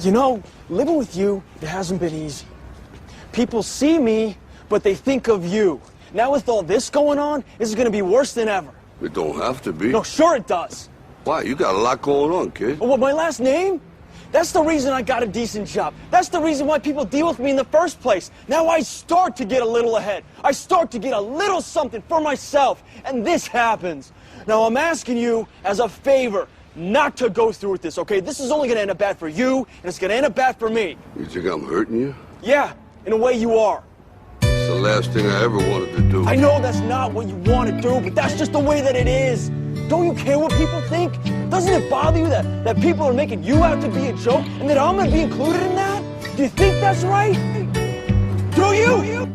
You know, living with you, it hasn't been easy. People see me, but they think of you. Now with all this going on, this is going to be worse than ever. It don't have to be. No, sure it does. Why? You got a lot going on, kid. Well, my last name? That's the reason I got a decent job. That's the reason why people deal with me in the first place. Now I start to get a little ahead. I start to get a little something for myself. And this happens. Now I'm asking you as a favor not to go through with this, okay? This is only going to end up bad for you, and it's going to end up bad for me. You think I'm hurting you? Yeah, in a way you are. It's the last thing I ever wanted to do. I know that's not what you want to do, but that's just the way that it is. Don't you care what people think? Doesn't it bother you that people are making you out to be a joke and that I'm going to be included in that? Do you think that's right? Do you?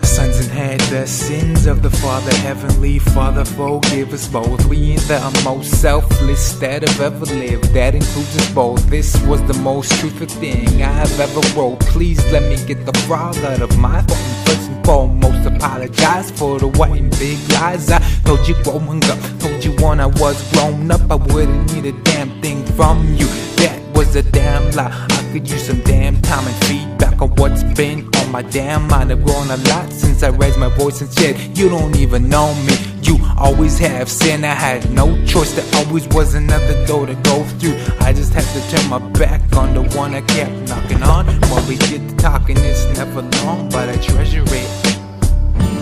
Sons inherit the sins of the Father. Heavenly Father, forgive us both. We ain't the most selfless that have ever lived. That includes us both. This was the most truthful thing I have ever wrote. Please let me get the frog out of my phone. First and foremost, apologize for the white and big lies I told you growing up. Told you when I was grown up I wouldn't need a damn thing from you. That was a damn lie. I could use some damn time and feedback on what's been on my damn mind. I've grown a lot since I raised my voice and said you don't even know me. You always have said I had no choice. There always was another door to go through. I just had to turn my back on the one I kept knocking on. When we get to talking, it's never long, but I treasure it.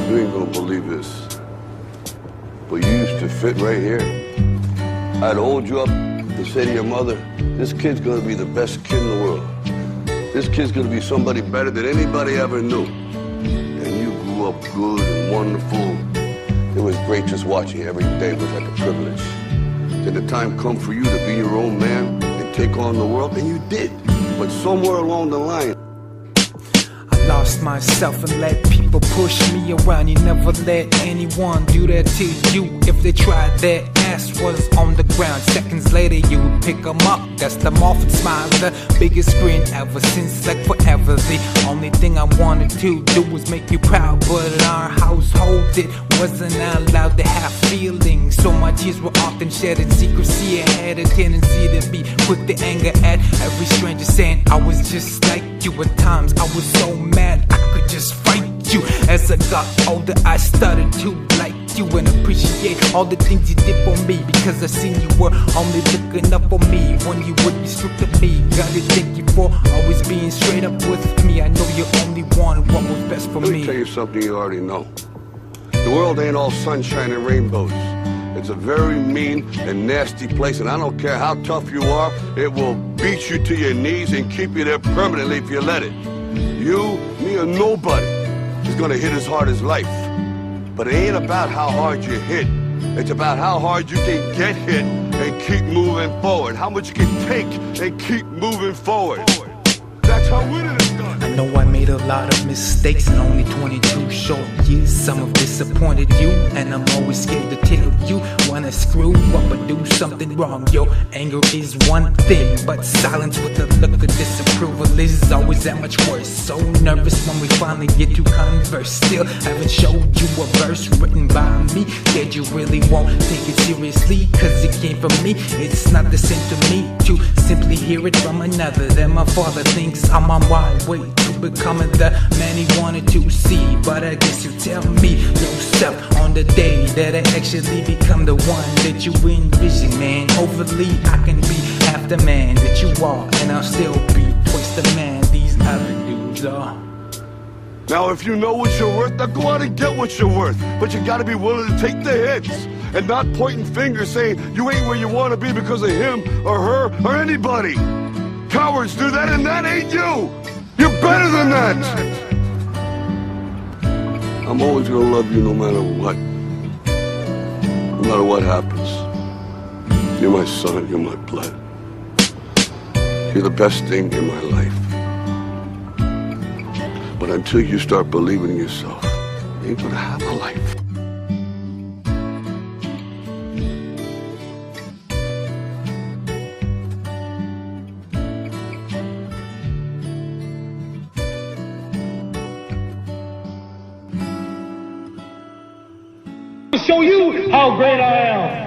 You ain't gonna believe this, but you used to fit right here. I'd hold you up to say to your mother, this kid's gonna be the best kid in the world. This kid's gonna be somebody better than anybody ever knew. And you grew up good and wonderful. It was great just watching you every day. It was like a privilege. Then the time come for you to be your own man and take on the world, and you did. But somewhere along the line, I lost myself and let people push me around. You never let anyone do that to you. If they tried, their ass was on the ground. Seconds later you would pick them up, dust them off and smile. The biggest grin ever since, like forever. The only thing I wanted to do was make you proud, but in our household it wasn't allowed to have feelings. So my tears were often shed in secrecy. I had a tendency to be quick to anger at every stranger, saying I was just like you. At times I was so mad I could just fight you. As I got older I started to like you and appreciate all the things you did for me, because I seen you were only looking up for me when you would be strict to me. Gotta thank you for always being straight up with me. I know you only wanted what was best for me. Let me tell you something you already know. The world ain't all sunshine and rainbows. It's a very mean and nasty place, and I don't care how tough you are, it will beat you to your knees and keep you there permanently if you let it. You, me, or nobody is gonna hit as hard as life. But it ain't about how hard you hit. It's about how hard you can get hit and keep moving forward. How much you can take and keep moving forward. That's how winning is done. I know I made a lot of mistakes in only 22 short years. Some have disappointed you, and I'm always scared to tell you when I screw up or do something wrong. Your anger is one thing, but silence with a look of disapproval is always that much worse. So nervous when we finally get to converse. Still haven't showed you a verse written by me. Said you really won't take it seriously, cause it came from me. It's not the same to me to simply hear it from another. That my father thinks I'm on my way to becoming the man he wanted to see. But I guess you tell me yourself on the day that I actually become the one that you envision, man. Overly, I can be half the man that you are, and I'll still be twice the man these other dudes are. Now if you know what you're worth, now go out and get what you're worth. But you gotta be willing to take the hits and not pointing fingers saying you ain't where you wanna be because of him or her or anybody. Cowards do that, and that ain't you. You're better than that. I'm always gonna love you no matter what. No matter what happens. You're my son, you're my blood. You're the best thing in my life. But until you start believing in yourself, you ain't gonna have a life. show you how great I am.